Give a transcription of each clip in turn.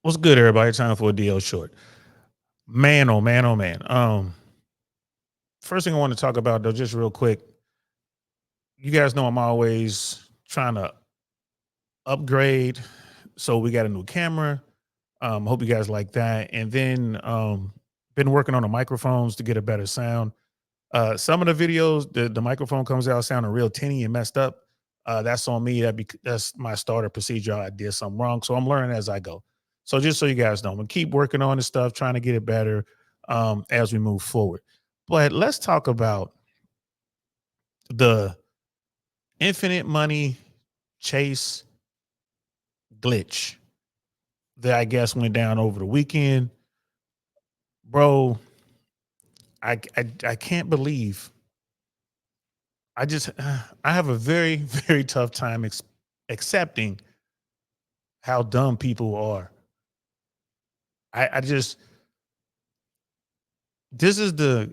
What's good, everybody? Time for a DL short. Man, oh man, oh man. First thing I want to talk about though, just real quick. You guys know I'm always trying to upgrade. So we got a new camera. Hope you guys like that. And then been working on the microphones to get a better sound. Some of the videos, the microphone comes out sounding real tinny and messed up. That's on me. That's my starter procedure. I did something wrong, so I'm learning as I go. So just so you guys know, I'm gonna keep working on this stuff, trying to get it better as we move forward. But let's talk about the infinite money chase glitch that I guess went down over the weekend, bro. I can't believe I just I have a very very tough time accepting how dumb people are. I just this is the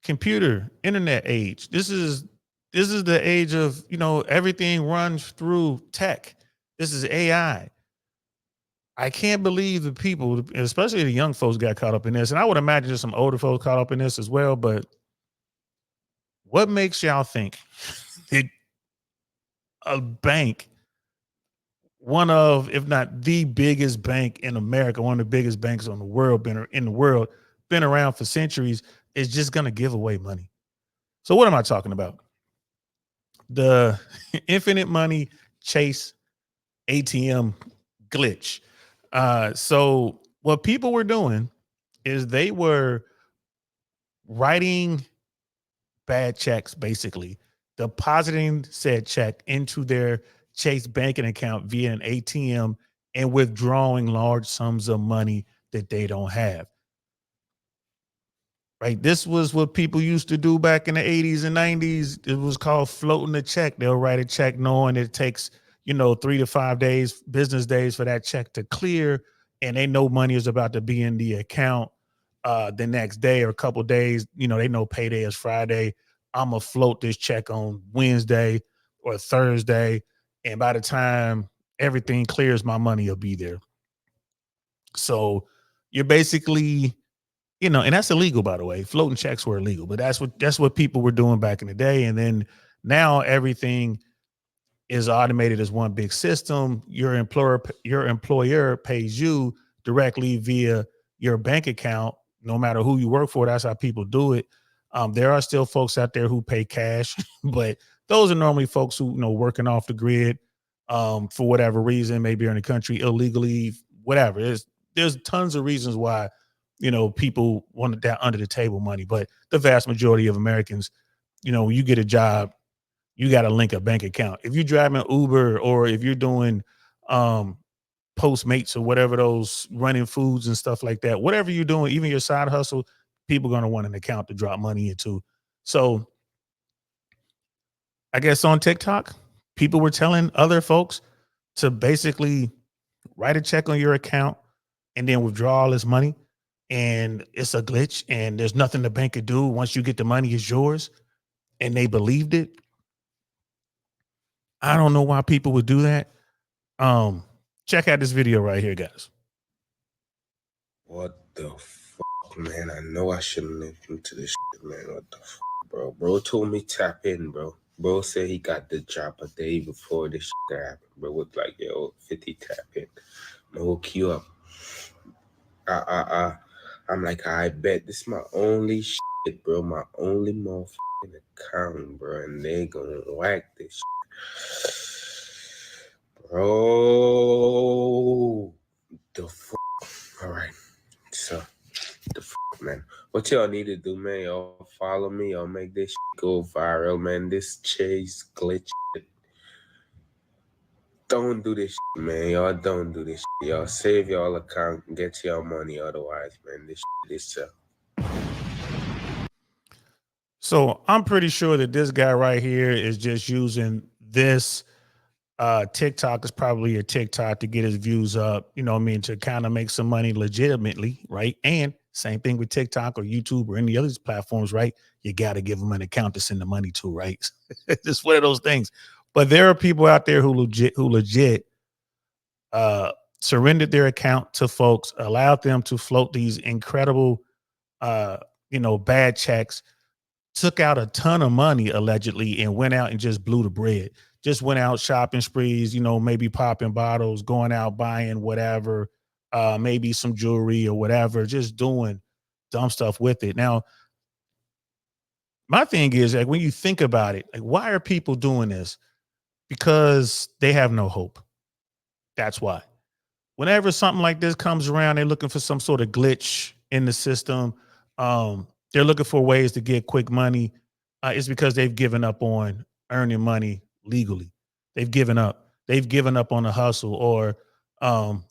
computer internet age. This is the age of everything runs through tech. This is AI. I can't believe the people, especially the young folks, got caught up in this, and I would imagine there's some older folks caught up in this as well. But what makes y'all think that a bank, one of, if not the biggest bank in America, one of the biggest banks on the world, been around for centuries, is just going to give away money? So what am I talking about? The infinite money chase ATM glitch. So what people were doing is they were writing bad checks, basically depositing said check into their Chase banking account via an ATM and withdrawing large sums of money that they don't have. Right. This was what people used to do back in the 80s and 90s. It was called floating a check. They'll write a check knowing it takes, 3 to 5 days, business days for that check to clear. And they know money is about to be in the account the next day or a couple days. They know payday is Friday. I'm going to float this check on Wednesday or Thursday. And by the time everything clears, my money will be there. So you're basically and that's illegal, by the way. Floating checks were illegal, but that's what people were doing back in the day. And then now everything is automated as one big system. Your employer pays you directly via your bank account, no matter who you work for. That's how people do it. There are still folks out there who pay cash, but those are normally folks who working off the grid for whatever reason, maybe in the country illegally, whatever. There's tons of reasons why people want that under the table money, but the vast majority of Americans, when you get a job, you got to link a bank account. If you're driving Uber or if you're doing um, Postmates or whatever, those running foods and stuff like that, whatever you're doing, even your side hustle, people are going to want an account to drop money into. So I guess on TikTok, people were telling other folks to basically write a check on your account and then withdraw all this money. And it's a glitch and there's nothing the bank could do. Once you get the money, it's yours. And they believed it. I don't know why people would do that. Check out this video right here, guys. What the fuck, man? I know I shouldn't listen to this shit, man. What the fuck, bro? Bro told me tap in, bro. Bro said he got the job a day before this shit happened, bro. Was like, yo, 50 tap in. I'm gonna hook you up. I'm like, I bet this my only shit, bro. My only motherfucking account, bro. And they gonna whack this shit. Bro. The fuck. Alright. So, the fuck, man. What y'all need to do, man? Y'all follow me. Y'all make this shit go viral, man. This chase glitch shit. Don't do this shit, man. Y'all don't do this shit. Y'all save y'all account and get y'all money. Otherwise, man, this shit is So I'm pretty sure that this guy right here is just using this TikTok is probably a TikTok to get his views up, to kind of make some money legitimately, right? And same thing with TikTok or YouTube or any other platforms, right? You got to give them an account to send the money to, right? It's just one of those things. But there are people out there who legit surrendered their account to folks, allowed them to float these incredible, uh, bad checks, took out a ton of money allegedly, and went out and just blew the bread. Just went out shopping sprees, maybe popping bottles, going out buying whatever, maybe some jewelry or whatever, just doing dumb stuff with it. Now, my thing is, like, when you think about it, like, why are people doing this? Because they have no hope. That's why. Whenever something like this comes around, they're looking for some sort of glitch in the system. They're looking for ways to get quick money. It's because they've given up on earning money legally. They've given up. They've given up on the hustle, or um,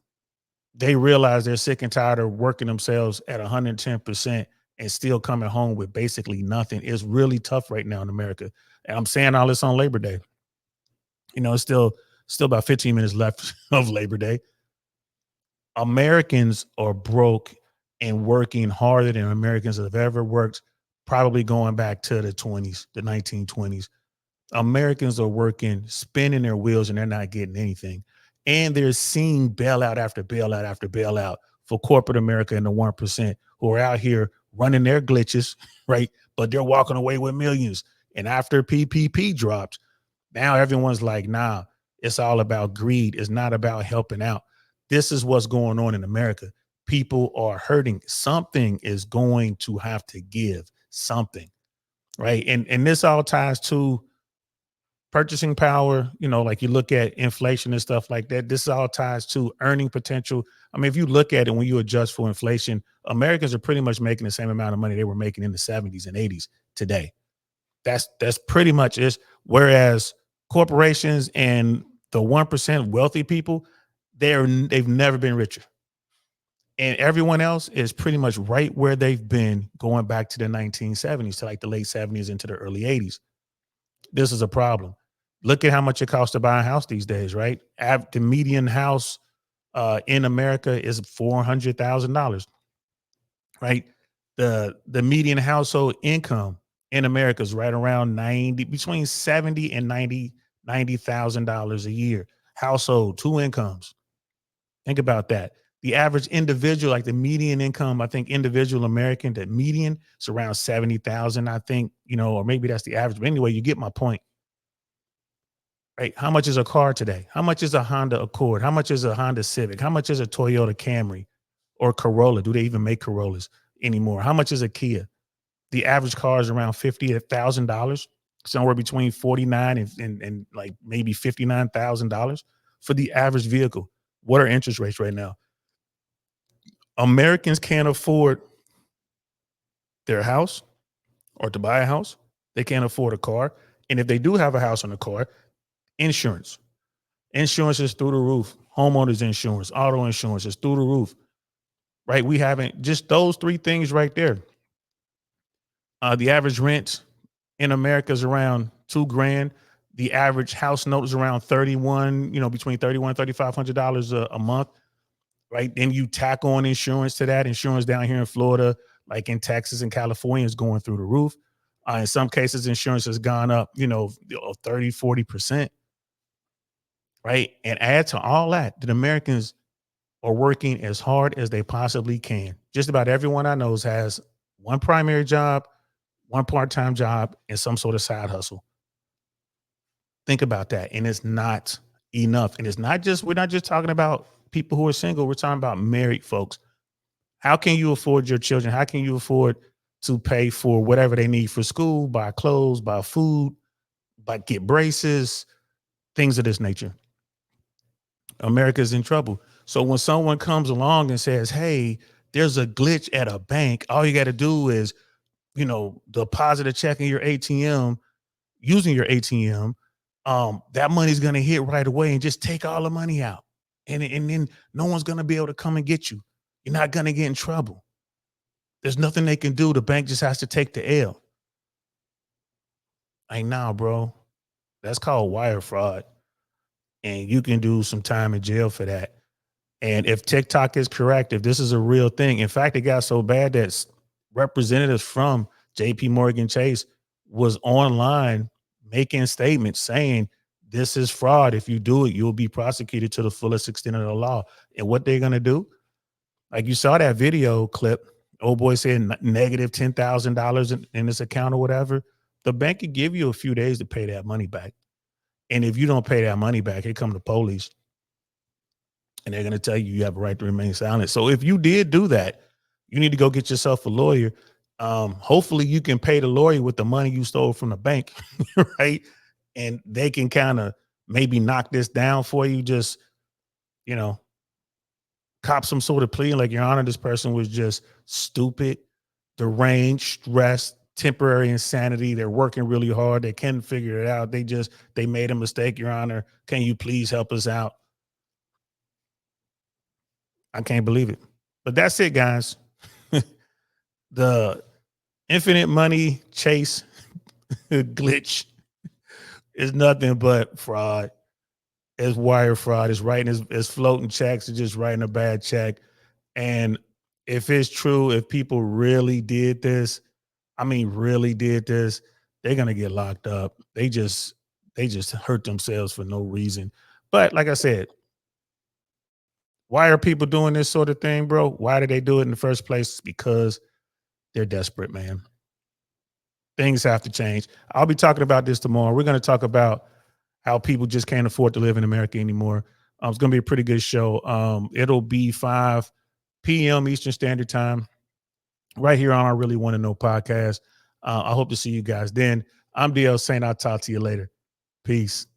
they realize they're sick and tired of working themselves at 110% and still coming home with basically nothing. It's really tough right now in America. And I'm saying all this on Labor Day. It's still about 15 minutes left of Labor Day. Americans are broke and working harder than Americans have ever worked, probably going back to the 20s, the 1920s. Americans are working, spinning their wheels, and they're not getting anything. And they're seeing bailout after bailout after bailout for corporate America and the 1% who are out here running their glitches, right? But they're walking away with millions. And after PPP dropped, now everyone's like, nah, it's all about greed. It's not about helping out. This is what's going on in America. People are hurting. Something is going to have to give something, right? And this all ties to purchasing power. Like, you look at inflation and stuff like that. This all ties to earning potential. I mean, if you look at it, when you adjust for inflation, Americans are pretty much making the same amount of money they were making in the 70s and 80s today. That's pretty much it. Whereas corporations and the 1% wealthy people, they've never been richer. And everyone else is pretty much right where they've been going back to the 1970s, to like the late 70s into the early 80s. This is a problem. Look at how much it costs to buy a house these days, right? The median house in America is $400,000, right? The median household income in America is right around between 70 and $90,000 a year. Household, two incomes. Think about that. The average individual, like the median income, I think individual American, the median is around 70,000, I think, or maybe that's the average. But anyway, you get my point. Right? How much is a car today? How much is a Honda Accord? How much is a Honda Civic? How much is a Toyota Camry or Corolla? Do they even make Corollas anymore? How much is a Kia? The average car is around $50,000, somewhere between 49 and like maybe $59,000 for the average vehicle. What are interest rates right now? Americans can't afford their house or to buy a house. They can't afford a car. And if they do have a house and a car, insurance. Insurance is through the roof. Homeowners insurance, auto insurance is through the roof. Right? We haven't just those three things right there. The average rent in America is around $2,000. The average house note is around 31, between 31 and $3,500 a month. Right? Then you tack on insurance to that. Insurance down here in Florida, like in Texas and California, is going through the roof. In some cases, insurance has gone up, 30, 40%. Right? And add to all that Americans are working as hard as they possibly can. Just about everyone I know has one primary job, one part-time job, and some sort of side hustle. Think about that. And it's not enough. And we're not just talking about people who are single. We're talking about married folks. How can you afford your children? How can you afford to pay for whatever they need for school, buy clothes, buy food, get braces, things of this nature? America's in trouble. So when someone comes along and says, hey, there's a glitch at a bank, all you got to do is, deposit a check in your ATM using your ATM. That money's going to hit right away and just take all the money out. And then no one's going to be able to come and get you. You're not going to get in trouble. There's nothing they can do. The bank just has to take the L. Like, nah, bro, that's called wire fraud. And you can do some time in jail for that. And if TikTok is correct, if this is a real thing, in fact, it got so bad that representatives from JP Morgan Chase was online making statements saying this is fraud. If you do it, you'll be prosecuted to the fullest extent of the law. And what they're gonna do, like you saw that video clip, old boy saying negative $10,000 in this account or whatever. The bank could give you a few days to pay that money back. And if you don't pay that money back, here come the police and they're going to tell you you have a right to remain silent. So if you did do that, you need to go get yourself a lawyer. Hopefully you can pay the lawyer with the money you stole from the bank, right? And they can kind of maybe knock this down for you. Just, you know, cop some sort of plea. Like, Your Honor, this person was just stupid, deranged, stressed, temporary insanity. They're working really hard. They can't figure it out. They made a mistake, Your Honor. Can you please help us out? I can't believe it. But that's it, guys. The infinite money chase glitch is nothing but fraud. It's wire fraud. It's writing, it's floating checks. It's just writing a bad check. And if it's true, if people really did this, really did this, they're gonna get locked up. They just hurt themselves for no reason. But like I said, why are people doing this sort of thing, bro? Why did they do it in the first place? Because they're desperate, man. Things have to change. I'll be talking about this tomorrow. We're going to talk about how people just can't afford to live in America anymore. It's going to be a pretty good show. It'll be 5 p.m. Eastern Standard Time right here on our Really Want to Know podcast. I hope to see you guys then. I'm DL Saint. I'll talk to you later. Peace.